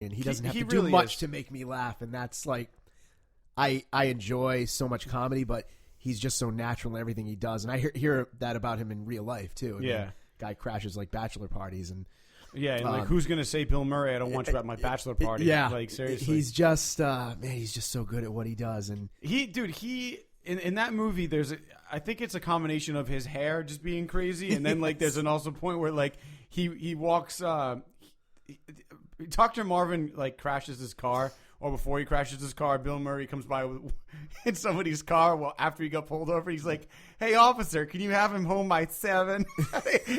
and he doesn't have to really do much is. to make me laugh. And that's like, I enjoy so much comedy, but he's just so natural in everything he does. And I hear that about him in real life too. I mean, guy crashes like bachelor parties and. Yeah, and like who's gonna say Bill Murray? I don't want you at my bachelor party. Yeah, like seriously, he's just he's just so good at what he does. And he in that movie, I think it's a combination of his hair just being crazy, and then like there's an also point where like he walks. Dr. Marvin like crashes his car. Or before he crashes his car, Bill Murray comes by in somebody's car. Well, after he got pulled over, he's like, "Hey, officer, can you have him home by 7?"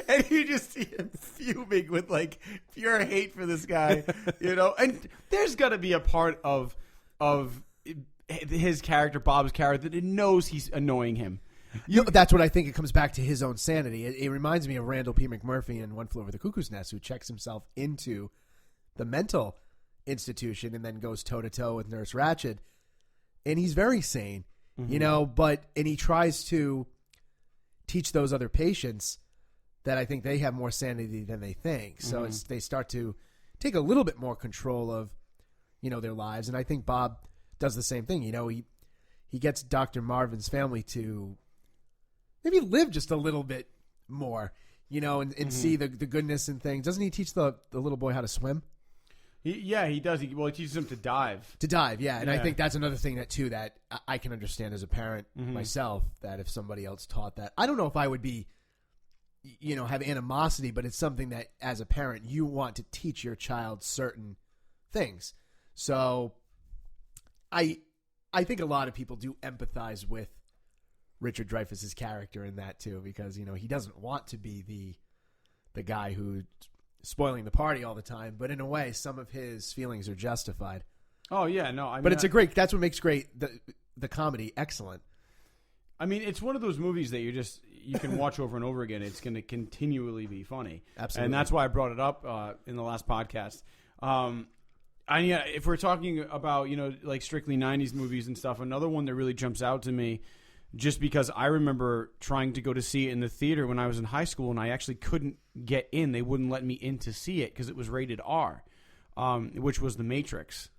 And you just see him fuming with like pure hate for this guy, you know. And there's got to be a part of his character, Bob's character, that it knows he's annoying him. That's what I think. It comes back to his own sanity. It reminds me of Randall P. McMurphy in One Flew Over the Cuckoo's Nest, who checks himself into the mental institution and then goes toe-to-toe with Nurse Ratched, and he's very sane, you know, and he tries to teach those other patients that I think they have more sanity than they think. So they start to take a little bit more control of, you know, their lives. And I think Bob does the same thing. You know, he gets Dr. Marvin's family to maybe live just a little bit more, you know, and see the goodness in things. Doesn't he teach the little boy how to swim? He does. He teaches him to dive. Yeah. And I think that's another thing that I can understand as a parent myself, that if somebody else taught that. I don't know if I would be, you know, have animosity, but it's something that as a parent you want to teach your child certain things. So I think a lot of people do empathize with Richard Dreyfuss's character in that too, because, you know, he doesn't want to be the guy who spoiling the party all the time, but in a way, some of his feelings are justified. Oh yeah, no, but it's that's what makes the comedy excellent. I mean, it's one of those movies that you can watch over and over again. It's going to continually be funny. Absolutely. And that's why I brought it up in the last podcast. And yeah, if we're talking about, you know, like strictly 90s movies and stuff, another one that really jumps out to me, just because I remember trying to go to see it in the theater when I was in high school, and I actually couldn't get in. They wouldn't let me in to see it because it was rated R, which was The Matrix.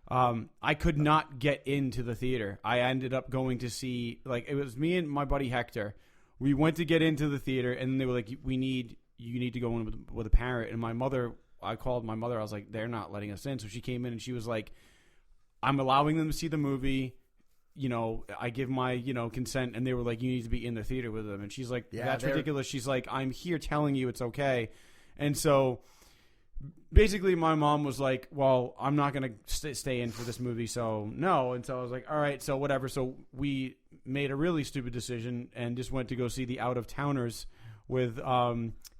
I could not get into the theater. I ended up going to see, like, it was me and my buddy Hector. We went to get into the theater, and they were like, you need to go in with a parent. And I called my mother. I was like, they're not letting us in. So she came in, and she was like, I'm allowing them to see the movie. You know, I give my, you know, consent, and they were like, you need to be in the theater with them. And she's like, that's ridiculous. She's like, I'm here telling you it's okay. And so basically my mom was like, well, I'm not going to stay in for this movie, so no. And so I was like, all right, so whatever. So we made a really stupid decision and just went to go see The Out-of-Towners with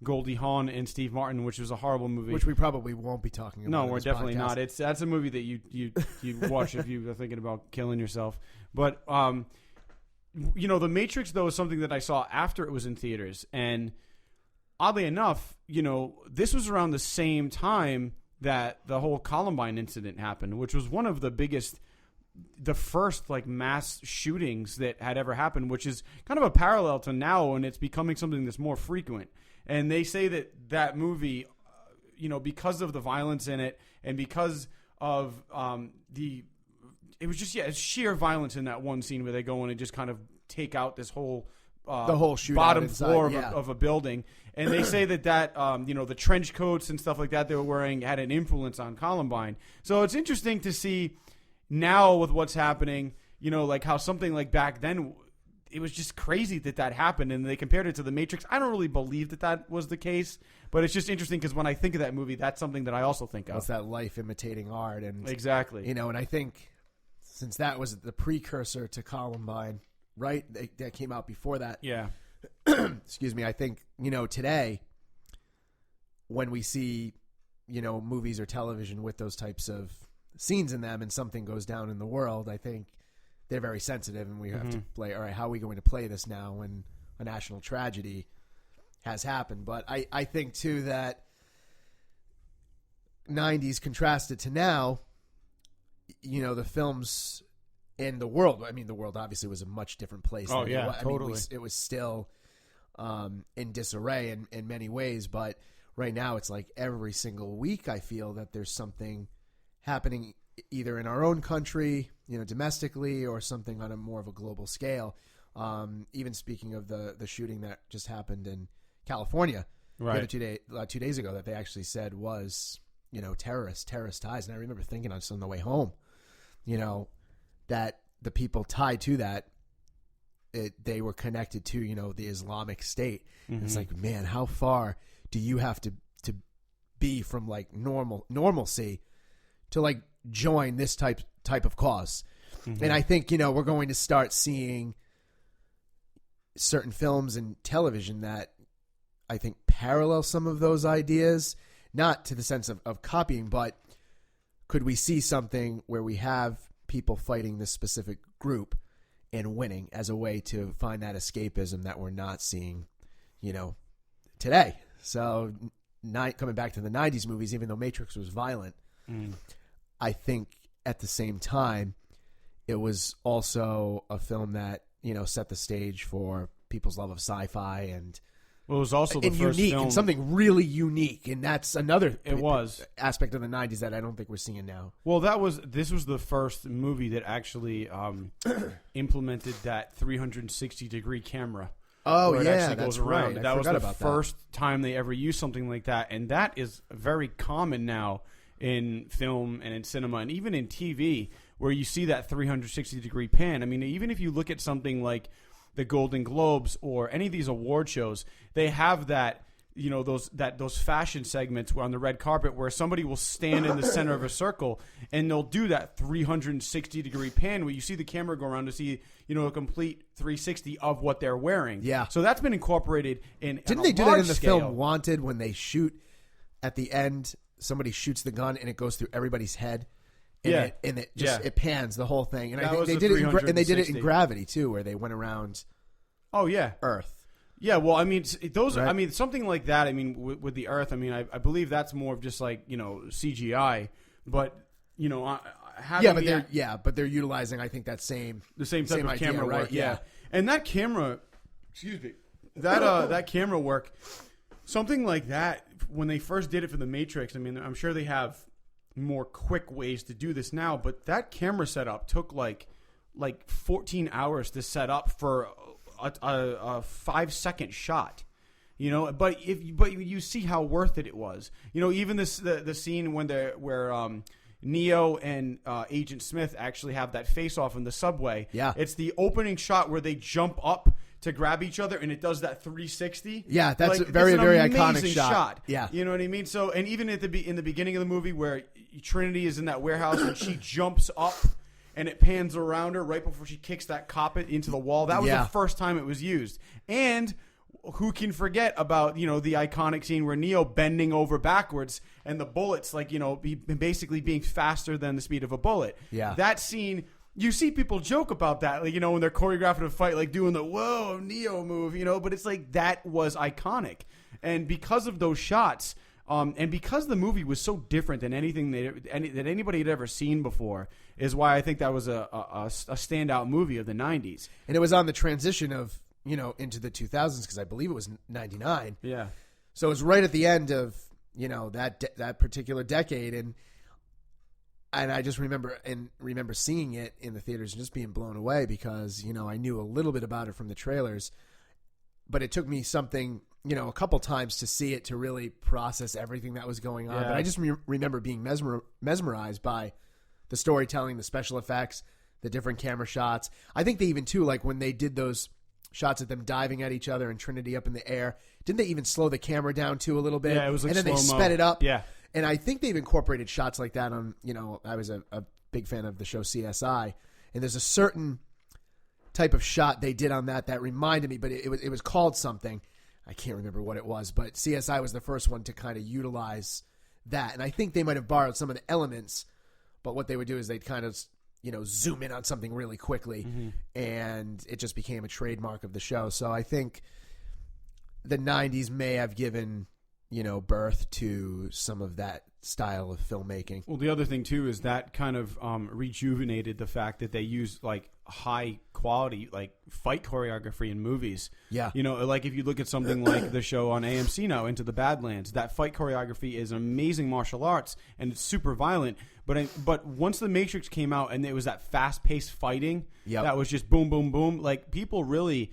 Goldie Hawn and Steve Martin, which was a horrible movie. Which we probably won't be talking about. No, we're definitely not. That's a movie that you watch if you are thinking about killing yourself. But you know, The Matrix though is something that I saw after it was in theaters, and oddly enough, you know, this was around the same time that the whole Columbine incident happened, which was one of the biggest, the first like mass shootings that had ever happened, which is kind of a parallel to now, and it's becoming something that's more frequent. And they say that movie, you know, because of the violence in it and because of it was just, it's sheer violence in that one scene where they go in and just kind of take out this whole the whole shootout bottom inside, floor of a building. And they say that you know, the trench coats and stuff like that they were wearing had an influence on Columbine. So it's interesting to see now with what's happening, you know, like how something like back then, it was just crazy that happened, and they compared it to The Matrix. I don't really believe that was the case, but it's just interesting because when I think of that movie, that's something that I also think of. It's that life imitating art. And exactly. You know, and I think since that was the precursor to Columbine, right, that came out before that. Yeah. Excuse me. I think, you know, today when we see, you know, movies or television with those types of scenes in them and something goes down in the world, I think they're very sensitive, and we have to play, all right, how are we going to play this now when a national tragedy has happened? But I think, too, that 90s contrasted to now, you know, the films in the world, I mean, the world obviously was a much different place. Oh, yeah, totally. It was still in disarray in many ways, but right now it's like every single week I feel that there's something happening either in our own country, domestically, or something on a more of a global scale. Even speaking of the shooting that just happened in California the other 2 days ago, that they actually said was, terrorist ties. And I remember thinking on the way home, that the people tied to that, they were connected to, the Islamic State. Mm-hmm. It's like, man, how far do you have to be from like normalcy to like join this type of cause? Mm-hmm. And I think, we're going to start seeing certain films and television that I think parallel some of those ideas, not to the sense of copying, but could we see something where we have people fighting this specific group and winning as a way to find that escapism that we're not seeing, today? So coming back to the 90s movies, even though Matrix was violent, I think at the same time, it was also a film that, set the stage for people's love of sci-fi and it was also the first unique film. And something really unique, and that's another aspect of the 90s that I don't think we're seeing now. Well, this was the first movie that actually implemented that 360-degree camera. Oh, where it yeah, actually that's goes around. right. That was the first time they ever used something like that, and that is very common now in film and in cinema and even in TV, where you see that 360-degree pan. I mean, even if you look at something like the Golden Globes or any of these award shows, they have that, those fashion segments on the red carpet where somebody will stand in the center of a circle and they'll do that 360-degree pan where you see the camera go around to see, a complete 360 of what they're wearing. Yeah. So that's been incorporated in. Didn't they do that in the film Wanted, when they shoot at the end, somebody shoots the gun and it goes through everybody's head? And it pans the whole thing. And I think they did it in Gravity too, where they went around. Oh yeah, Earth. Yeah, well, I mean, those. Right. I mean, something like that. I mean, with the Earth. I mean, I believe that's more of just like CGI, but but they're utilizing, I think, the same type of idea, camera right? work. Yeah, and that camera, that camera work, something like that. When they first did it for the Matrix, I mean, I'm sure they have more quick ways to do this now, but that camera setup took like 14 hours to set up for a 5-second shot, but you see how worth it was. Even the scene where Neo and Agent Smith actually have that face off in the subway. Yeah, it's the opening shot where they jump up to grab each other, and it does that 360. Yeah, that's a very iconic shot. Yeah, you know what I mean. So, and even in the beginning of the movie where Trinity is in that warehouse and she jumps up, and it pans around her right before she kicks that cop into the wall. That was the first time it was used. And who can forget about the iconic scene where Neo bending over backwards and the bullets basically being faster than the speed of a bullet. Yeah, that scene. You see people joke about that, when they're choreographing a fight, like doing the whoa Neo move, but it's like that was iconic. And because of those shots, and because the movie was so different than anything that anybody had ever seen before, is why I think that was a standout movie of the 90s. And it was on the transition of, into the 2000s, because I believe it was 99. Yeah. So it was right at the end of, that particular decade. And I just remember seeing it in the theaters and just being blown away because, I knew a little bit about it from the trailers, but it took me something, a couple times to see it to really process everything that was going on. Yeah. But I just remember being mesmerized by the storytelling, the special effects, the different camera shots. I think they even too, like when they did those shots of them diving at each other and Trinity up in the air, didn't they even slow the camera down too a little bit? Yeah, it was like and then slow-mo. They sped it up. Yeah. And I think they've incorporated shots like that on, I was a big fan of the show CSI, and there's a certain type of shot they did on that reminded me, but it was called something. I can't remember what it was, but CSI was the first one to kind of utilize that. And I think they might have borrowed some of the elements, but what they would do is they'd kind of, zoom in on something really quickly, and it just became a trademark of the show. So I think the 90s may have given birth to some of that style of filmmaking. Well, the other thing too is that kind of rejuvenated the fact that they use like high quality like fight choreography in movies. Yeah, like if you look at something like the show on AMC now, Into the Badlands, that fight choreography is amazing martial arts and it's super violent. But once The Matrix came out and it was that fast paced fighting, that was just boom, boom, boom. Like people really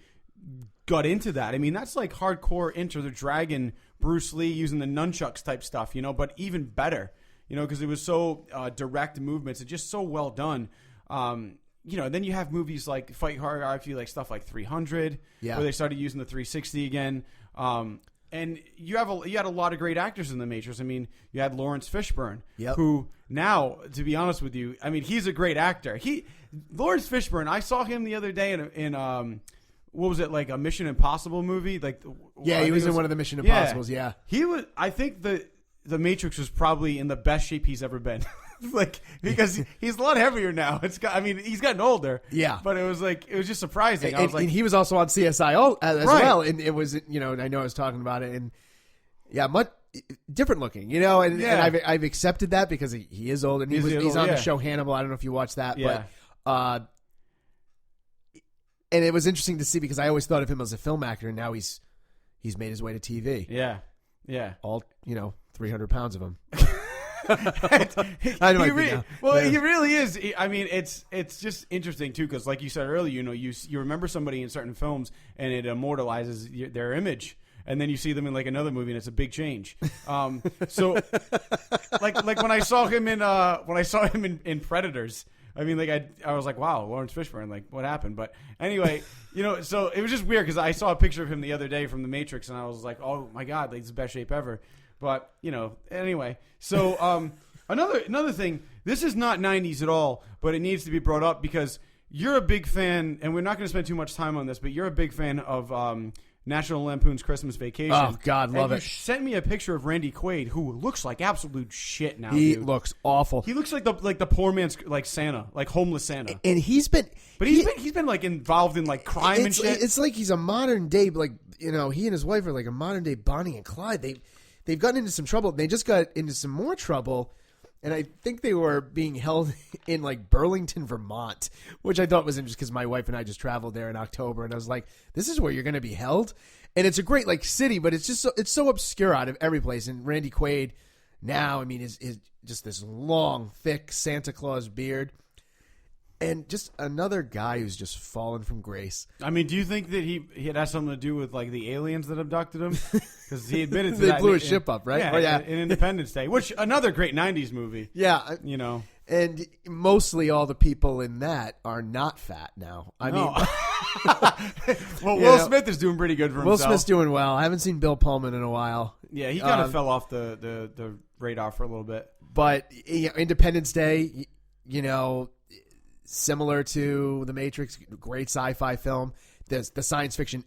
got into that. I mean, that's like hardcore Enter the Dragon, Bruce Lee using the nunchucks type stuff, but even better, because it was so direct movements. It's just so well done. Then you have movies like fight choreography, like stuff like 300, where they started using the 360 again. And you had a lot of great actors in The Matrix. I mean, you had Lawrence Fishburne, who now, to be honest with you, I mean, he's a great actor. Lawrence Fishburne, I saw him the other day in what was it, like a Mission Impossible movie? Like, he was in one of the Mission Impossibles. Yeah, he was. I think the Matrix was probably in the best shape he's ever been. Like because he's a lot heavier now. He's gotten older. Yeah, but it was just surprising. I was like, and he was also on CSI as well, and it was and I know I was talking about it, and much different looking, and I've accepted that because he is old, and he's on the show Hannibal. I don't know if you watched that, but. And it was interesting to see because I always thought of him as a film actor, and now he's made his way to TV. Yeah. All 300 pounds of him. He really is. I mean, it's just interesting too because, like you said earlier, you remember somebody in certain films, and it immortalizes their image. And then you see them in like another movie, and it's a big change. So, like when I saw him in Predators. I mean, like I was like, wow, Lawrence Fishburne, like what happened? But anyway, so it was just weird because I saw a picture of him the other day from The Matrix, and I was like, oh my god, like, it's the best shape ever. But anyway, so another thing, this is not 90s at all, but it needs to be brought up because you're a big fan, and we're not going to spend too much time on this, but you're a big fan of National Lampoon's Christmas Vacation. Oh, God, love it. You sent me a picture of Randy Quaid, who looks like absolute shit now. He looks awful. He looks like the poor man's like Santa, like homeless Santa. And he's been like involved in like crime and shit. It's like he's a modern day, like he and his wife are like a modern day Bonnie and Clyde. They've gotten into some trouble. They just got into some more trouble. And I think they were being held in like Burlington, Vermont, which I thought was interesting because my wife and I just traveled there in October, and I was like, "This is where you're going to be held." And it's a great like city, but it's just so obscure out of every place. And Randy Quaid now, I mean, is just this long, thick Santa Claus beard, and just another guy who's just fallen from grace. I mean, do you think that he has something to do with like the aliens that abducted him? Because he admitted to they that. They blew his ship up, right? Yeah, in Independence Day, which another great 90s movie. Yeah. And mostly all the people in that are not fat now. I mean, well, Will Smith is doing pretty good for himself. Will Smith's doing well. I haven't seen Bill Pullman in a while. Yeah, he kind of fell off the radar for a little bit. But Independence Day, similar to The Matrix, great sci-fi film. The science fiction,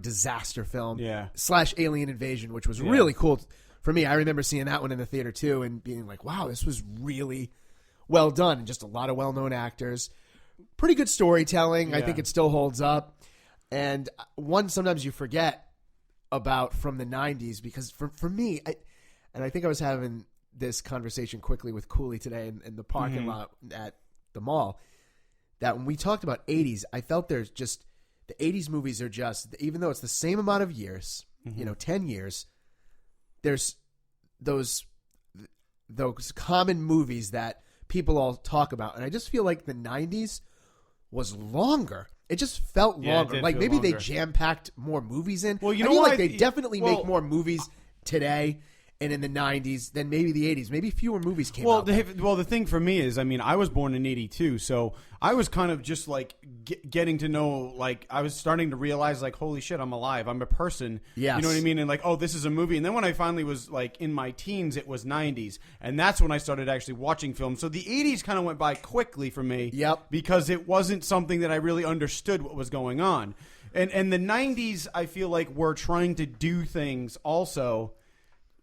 disaster film. / alien invasion, which was really cool for me. I remember seeing that one in the theater too and being like, wow, this was really well done. And just a lot of well-known actors. Pretty good storytelling. I think it still holds up. And one sometimes you forget about from the 90s because for me, I think I was having this conversation quickly with Cooley today in the parking lot at the mall, that when we talked about 80s, I felt there's just the 80s movies are just, even though it's the same amount of years, 10 years, there's those common movies that people all talk about. And I just feel like the 90s was longer. It just felt longer. Like maybe they jam-packed more movies in. Well, I feel like they definitely make more movies today and in the 90s than maybe the 80s. Maybe fewer movies came out. Well, the thing for me is, I mean, I was born in 82, so I was kind of just like getting to know, like, I was starting to realize, like, holy shit, I'm alive. I'm a person. Yes. You know what I mean? And like, oh, this is a movie. And then when I finally was like in my teens, it was 90s. And that's when I started actually watching films. So the 80s kind of went by quickly for me. Yep. Because it wasn't something that I really understood what was going on. And the 90s, I feel like we're trying to do things also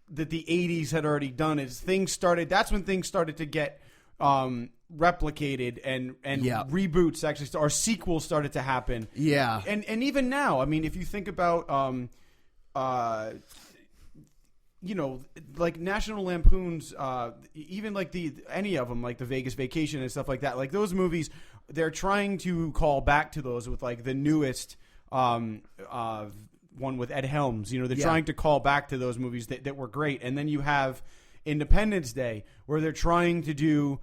that the 80s had already done. That's when things started to get replicated and reboots actually, or sequels started to happen. Yeah. And even now, I mean, if you think about you know, like National Lampoon's, even like any of them, like the Vegas Vacation and stuff like that. Like those movies, they're trying to call back to those with like the newest one with Ed Helms. You know, they're trying to call back to those movies that were great. And then you have Independence Day, where they're trying to do